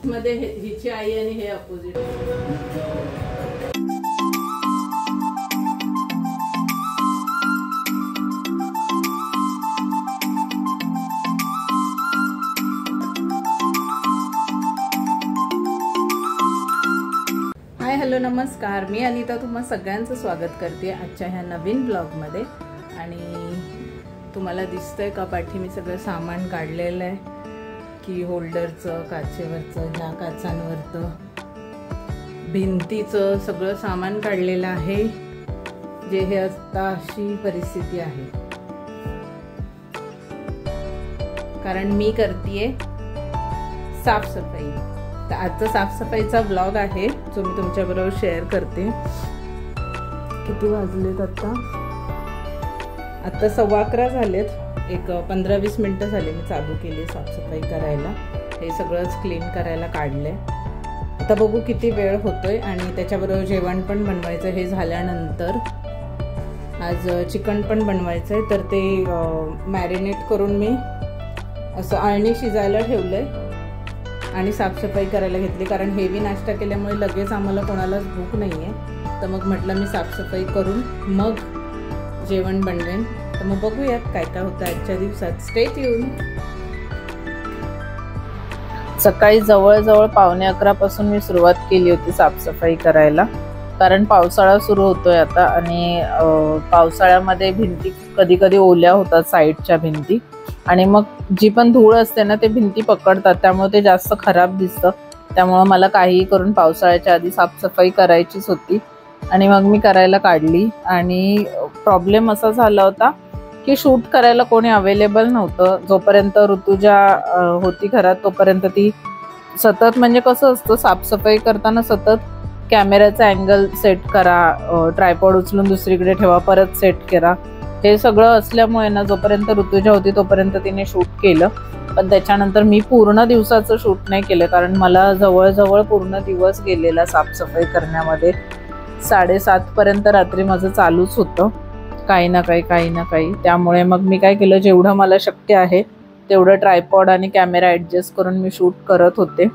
मध्ये हिची आई आणि हे अपोजिट. हाय हॅलो नमस्कार, मी अनिता तुम्हा सगळ्यांचं स्वागत करते आजच्या ह्या नवीन ब्लॉगमध्ये. आणि तुम्हाला दिसतंय का पाठी मी सगळं सामान काढलेलं आहे, की होल्डरचं, काचेवरचं, ह्या काचांवरचं, भिंतीचं सगळं सामान काढलेलं आहे. जे हे आता अशी परिस्थिती आहे कारण मी करतेय साफसफाई. तर आजचा साफसफाईचा ब्लॉग आहे जो मी तुमच्याबरोबर शेअर करते. किती वाजलेत आता? 11:15 झालेत. एक 15-20 मिनटं झाले मी चालू केली साफसफाई करायला. हे सगळंच क्लीन करायला काढलंय. आता बघू किती वेळ होतोय. आणि त्याच्याबरोबर जेवण पण बनवायचं. हे झाल्यानंतर आज चिकन पण बनवायचं आहे. तर ते मॅरिनेट करून मी असं अळणी शिजायला ठेवलंय आणि साफसफाई करायला घेतली. कारण हेवी नाश्ता केल्यामुळे लगेच आम्हाला कोणालाच भूक नाही आहे. तर मग म्हटलं मी साफसफाई करून मग जेवण बनवेन. तर मग बघूयात काय काय होतं आजच्या दिवसात. Stay tune. सकाळी जवळजवळ 11:15 पासून मी सुरुवात केली होती साफसफाई करायला. कारण पावसाळा सुरू होतोय आता आणि पावसाळ्यामध्ये भिंती कधी कधी ओल्या होतात, साईडच्या भिंती. आणि मग जी पण धूळ असते ना ते भिंती पकडतात, त्यामुळे ते जास्त खराब दिसतं. त्यामुळे मला काहीही करून पावसाळ्याच्या आधी साफसफाई करायचीच होती आणि मग मी करायला काढली. आणि प्रॉब्लेम असा झाला होता की शूट करायला कोणी अवेलेबल नव्हतं. जोपर्यंत ऋतुजा होती घरात तोपर्यंत ती सतत, म्हणजे कसं असतं साफसफाई करताना सतत कॅमेऱ्याचा अँगल सेट करा, ट्रायपॉड उचलून दुसरीकडे ठेवा, परत सेट करा, हे सगळं असल्यामुळे ना जोपर्यंत ऋतुजा होती तोपर्यंत तिने शूट केलं. पण त्याच्यानंतर मी पूर्ण दिवसाचं शूट नाही केलं कारण मला जवळजवळ पूर्ण दिवस गेलेला साफसफाई करण्यामध्ये. 7:30 पर्यंत रात्री माझं चालूच होतं काही ना काही. त्यामुळे मग मी काय केलं, जेवढं मला शक्य आहे तेवढं ट्रायपॉड आणि कॅमेरा ॲडजस्ट करून मी शूट करत होते.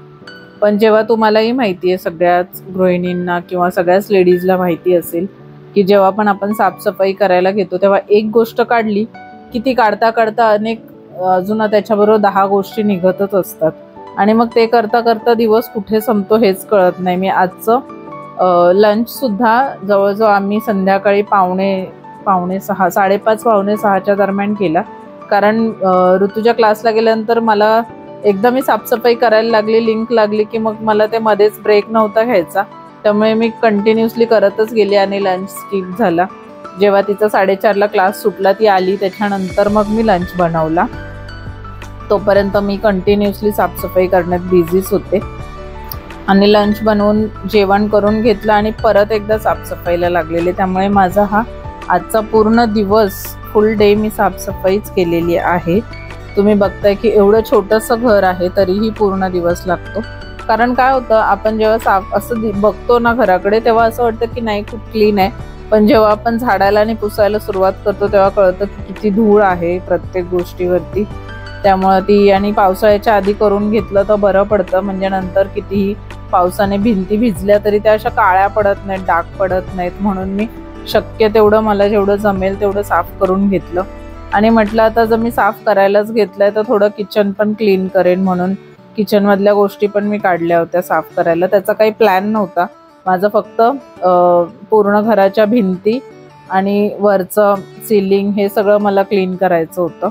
पण जेव्हा तुम्हालाही माहिती आहे, सगळ्याच गृहिणींना किंवा सगळ्याच लेडीजला माहिती असेल की जेव्हा पण आपण साफसफाई करायला घेतो तेव्हा एक गोष्ट काढली की ती काढता काढता अनेक अजून त्याच्याबरोबर 10 गोष्टी निघतच असतात. आणि मग ते करता करता दिवस कुठे संपतो हेच कळत नाही. मी आजचं लंचसुद्धा जवळजवळ आम्ही संध्याकाळी 5:45 5:30 दरम्यान केला. कारण ऋतुजा क्लासला गेल्यानंतर मला एकदा मी साफसफाई करायला लागली, लिंक लागली की मग मला ते मध्येच ब्रेक नव्हता घ्यायचा. त्यामुळे मी कंटिन्युअसली करतच गेली आणि लंच स्किप झाला. जेव्हा तिचा 4:30ला क्लास सुटला, ती आली, त्याच्यानंतर मग मी लंच बनवला. तोपर्यंत मी कंटिन्युअसली साफसफाई करण्यात बिझीच होते. आणि लंच बनवून जेवण करून घेतलं आणि परत एकदा साफसफाईला लागलेले. त्यामुळे माझा हा आजचा पूर्ण दिवस, फुल डे मी साफसफाईच केलेली आहे. तुम्ही बघताय की एवढं छोटंसं घर आहे तरीही पूर्ण दिवस लागतो. कारण काय होतं, आपण जेव्हा असं बघतो ना घराकडे तेव्हा असं वाटतं की नाही खूप क्लीन आहे. पण जेव्हा आपण झाडायला आणि पुसायला सुरुवात करतो तेव्हा कळतं की किती धूळ आहे प्रत्येक गोष्टीवरती. त्यामुळे ती, आणि पावसाळ्याच्या आधी करून घेतलं तर बरं पडतं. म्हणजे नंतर कितीही पावसाने भिंती भिजल्या तरी त्या अशा काळ्या पडत नाहीत, डाग पडत नाहीत. म्हणून मी शक्य तेवढं, मला जेवढं जमेल तेवढं साफ करून घेतलं. आणि म्हटलं आता जर मी साफ करायलाच घेतलंय तर थोडं किचन पण क्लीन करेन, म्हणून किचनमधल्या गोष्टी पण मी काढल्या होत्या साफ करायला. त्याचा काही प्लॅन नव्हता माझं, फक्त पूर्ण घराच्या भिंती आणि वरचं सिलिंग हे सगळं मला क्लीन करायचं होतं.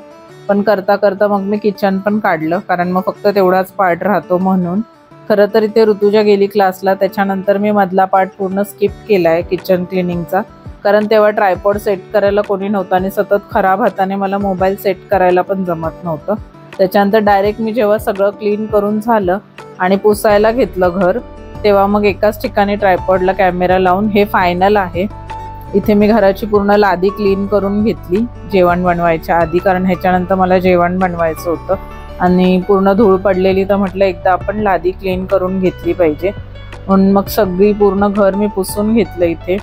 पण करता करता मग मी किचन पण काढलं, कारण मग फक्त तेवढाच पार्ट राहतो म्हणून. खरं तर इथे ऋतुजा गेली क्लासला, त्याच्यानंतर मी मधला पार्ट पूर्ण स्किप केला आहे किचन क्लिनिंगचा. कारण तेव्हा ट्रायपॉड सेट करायला कोणी नव्हतं आणि सतत खराब हाताने मला मोबाईल सेट करायला पण जमत नव्हतं. त्याच्यानंतर डायरेक्ट मी जेव्हा सगळं क्लीन करून झालं आणि पुसायला घेतलं घर, तेव्हा मग एकाच ठिकाणी ट्रायपॉडला कॅमेरा लावून हे फायनल आहे. इथे मी घराची पूर्ण लादी क्लीन करून घेतली जेवण बनवायच्या आधी, कारण ह्याच्यानंतर मला जेवण बनवायचं होतं आणि पूर्ण धूळ पडलेली. तर म्हटलं एकदा आपण लादी क्लीन करून घेतली पाहिजे, म्हणून मग सगळी पूर्ण घर मी पुसून घेतलं इथे.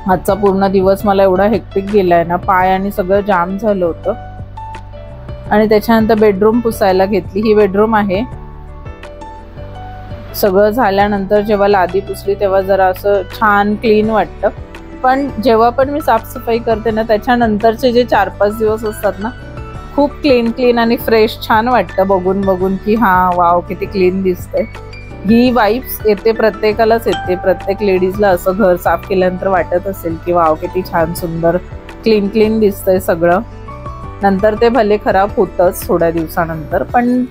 आजचा पूर्ण दिवस मला एवढा हेक्टिक गेलाय ना, पाय आणि सगळं जाम झालं होतं. आणि त्याच्यानंतर बेडरूम पुसायला घेतली. ही बेडरूम आहे सगळं झाल्यानंतर जेव्हा लादी पुसली तेव्हा जरा असं छान क्लीन वाटतं. पण जेव्हा पण मी साफसफाई करते ना त्याच्यानंतरचे जे 4-5 दिवस असतात ना खूप क्लीन आणि फ्रेश छान वाटतं बघून की हां वाव किती क्लीन दिसतंय. ही वाइब्स येते प्रत्येकालाच येते, प्रत्येक लेडीजला असं घर साफ केल्यानंतर वाटत असेल की वाव किती छान सुंदर क्लीन दिसतंय सगळं. नंतर ते भले खराब होतंच थोड्या दिवसानंतर, पण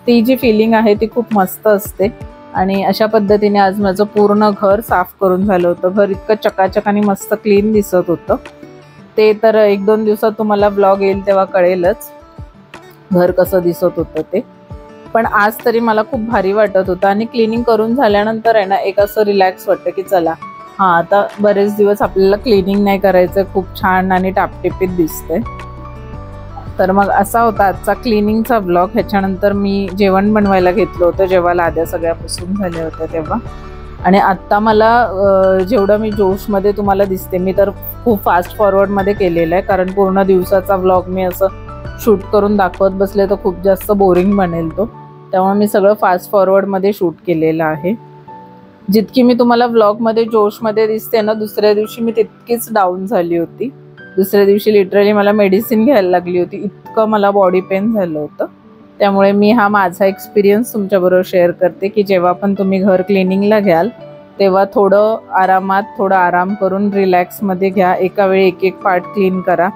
ती जी फिलिंग आहे ती खूप मस्त असते. आणि अशा पद्धतीने आज माझं पूर्ण घर साफ करून झालं होतं. घर इतकं चकाचक आणि मस्त क्लीन दिसत होतं. ते तर 1-2 दिवसात तुम्हाला व्लॉग येईल तेव्हा कळेलच घर कसं दिसत होतं ते. पण आज तरी मला खूप भारी वाटत होतं आणि क्लिनिंग करून झाल्यानंतर आहे ना एक असं रिलॅक्स वाटतं की चला हां आता बरेच दिवस आपल्याला क्लिनिंग नाही करायचं, खूप छान आणि टापटिपीत दिसतंय. तर मग असा होता आजचा क्लिनिंगचा व्लॉग. ह्याच्यानंतर मी जेवण बनवायला घेतलं होतं जेव्हा लाद्या सगळ्या पुसून झाल्या होत्या तेव्हा. आणि आत्ता मला जेवढं मी जोशमध्ये तुम्हाला दिसते मी तर खूप फास्ट फॉरवर्डमध्ये केलेलं आहे, कारण पूर्ण दिवसाचा व्लॉग मी असं शूट करून दाखवत बसले तर खूप जास्त बोरिंग बनेल तो. त्यामुळे मी सगळं फास्ट फॉरवर्डमध्ये शूट केलेलं आहे. जितकी मी तुम्हाला व्लॉगमध्ये जोशमध्ये दिसते ना दुसऱ्या दिवशी मी तितकीच डाऊन झाली होती. दुसऱ्या दिवशी लिटरली मला मेडिसिन घ्यायला लागली होती, इतकं मला बॉडी पेन झालं होतं. त्यामुळे मी हा माझा एक्सपिरियन्स तुमच्याबरोबर शेअर करते की जेव्हा पण तुम्ही घर क्लिनिंगला घ्याल तेव्हा थोडं आरामात थोडं आराम करून रिलॅक्समध्ये घ्या. एका वेळी एक पार्ट क्लीन करा,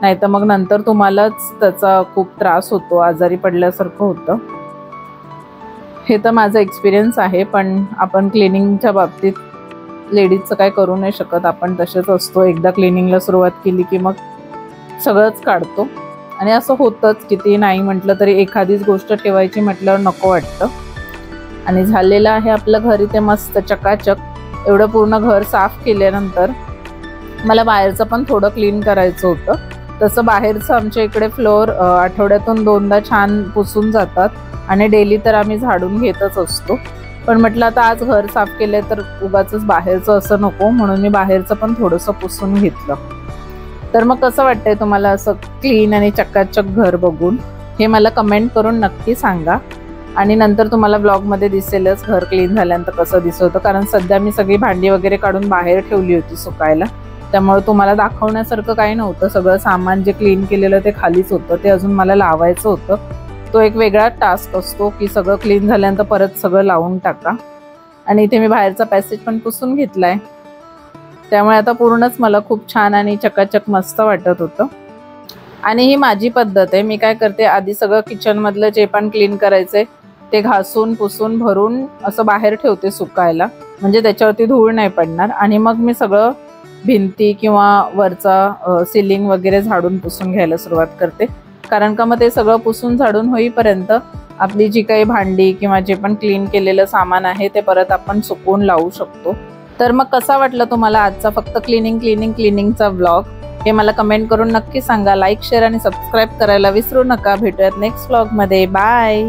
नाहीतर मग नंतर तुम्हालाच त्याचा खूप त्रास होतो, आजारी पडल्यासारखं होतं. हे तर माझा एक्सपिरियन्स आहे. पण आपण क्लिनिंगच्या बाबतीत लेडीजचं काय करू नाही शकत, आपण तसेच असतो. एकदा क्लिनिंगला सुरुवात केली की मग सगळंच काढतो. आणि असं होतंच, किती नाही म्हटलं तरी एखादीच गोष्ट ठेवायची म्हटल्यावर नको वाटतं. आणि झालेलं आहे आपलं घर इथे मस्त चकाचक. एवढं पूर्ण घर साफ केल्यानंतर मला बाहेरचं पण थोडं क्लीन करायचं होतं. तसं बाहेरचं आमच्या इकडे फ्लोअर आठवड्यातून 2दा छान पुसून जातात आणि डेली तर आम्ही झाडून घेतच असतो. पण म्हटलं आता आज घर साफ केलंय तर उगाचच बाहेरचं असं नको, म्हणून मी बाहेरचं पण थोडंसं पुसून घेतलं. तर मग कसं वाटतंय तुम्हाला असं क्लीन आणि चकाचक घर बघून, हे मला कमेंट करून नक्की सांगा. आणि नंतर तुम्हाला ब्लॉगमध्ये दिसेलच घर क्लीन झाल्यानंतर कसं दिसत होतं, कारण सध्या मी सगळी भांडी वगैरे काढून बाहेर ठेवली होती सुकायला. त्यामुळे तुम्हाला दाखवण्यासारखं काही नव्हतं. सगळं सामान जे क्लीन केलेलं ते खालीच होतं, ते अजून मला लावायचं होतं. तो एक वेगळा टास्क असतो की सगळं क्लीन झाल्यानंतर परत सगळं लावून टाका. आणि इथे मी बाहेरचा पॅसेज पण पुसून घेतलाय. त्यामुळे आता पूर्णच मला खूप छान आणि चकाचक मस्त वाटत होतं. आणि ही माझी पद्धत आहे. मी काय करते, आधी सगळं किचनमधलं जे पण क्लीन करायचंय ते घासून पुसून भरून असं बाहेर ठेवते सुकायला, म्हणजे त्याच्यावरती धूळ नाही पडणार. आणि मग मी सगळं भिंती किंवा वरचा सिलिंग वगैरे झाडून पुसून घ्यायला सुरुवात करते. कारण का मग ते सगळं पुसून झाडून होईपर्यंत आपली जी काही भांडी किंवा जे पण क्लीन केलेलं सामान आहे ते परत आपण सुकवून लावू शकतो. तर मग कसा वाटला तुम्हाला आजचा फक्त क्लिनिंगचा व्लॉग, हे मला कमेंट करून नक्की सांगा. लाईक, शेअर आणि सबस्क्राईब करायला विसरू नका. भेटूयात नेक्स्ट व्लॉगमध्ये. बाय.